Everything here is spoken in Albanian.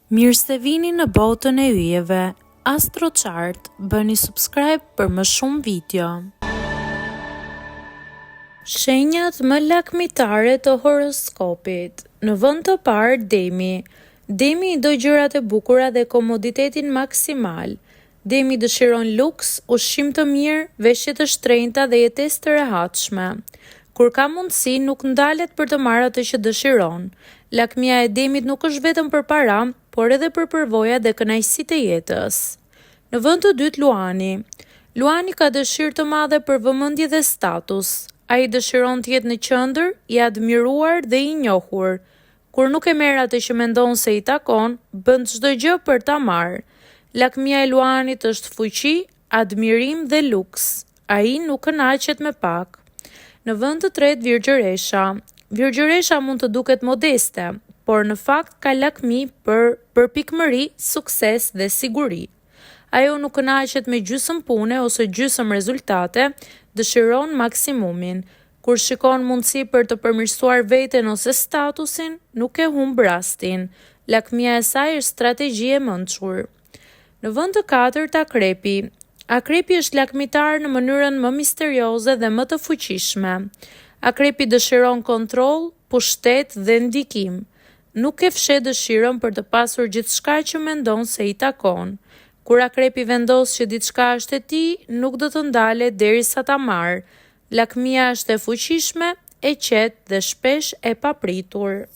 Mirë se vini në botën e yjeve. AstroChart, bëni subscribe për më shumë video. Shenjat më lakmitare të horoskopit. Në vend të parë, Demi. Demi i do gjërat e bukura dhe komoditetin maksimal. Demi dëshiron luks, ushqim të mirë, veshje të shtrenjta dhe jetesë të rehatshme. Kur ka mundësi, nuk ndalet për të marrë atë që dëshiron. Lakmia e Demit nuk është vetëm për para, por edhe për përvoja dhe kënaqësitë e jetës. Në vend të dytë, Luani. Luani ka dëshirë të madhe për vëmendje dhe status. Ai dëshiron të jetë në qendër, i admiruar dhe i njohur. Kur nuk e merr atë që mendon se i takon, bën çdo gjë për ta marrë. Lakmia e Luanit është fuqi, admirim dhe luks. Ai nuk kënaqet me pak. Në vend të tretë, Virgjëresha. Virgjëresha mund të duket modeste, por në fakt ka lakmi për përpikmëri, sukses dhe siguri. Ajo nuk kënaqet me gjysmë pune ose gjysmë rezultate, dëshiron maksimumin. Kur shikon mundësi për të përmirësuar veten ose statusin, nuk e humb rastin. Lakmia e saj është strategji e mençur. Në vend të katërt, Akrepi. Akrepi është lakmitar në mënyrën më misterioze dhe më të fuqishme. Akrepi dëshiron kontroll, pushtet dhe ndikim. Nuk e fshet dëshirën për të pasur gjithçka që mendon se i takon. Kur Akrepi vendos që diçka është e tij, nuk do të ndalet derisa ta marrë. Lakmia është e fuqishme, e qetë dhe shpesh e papritur.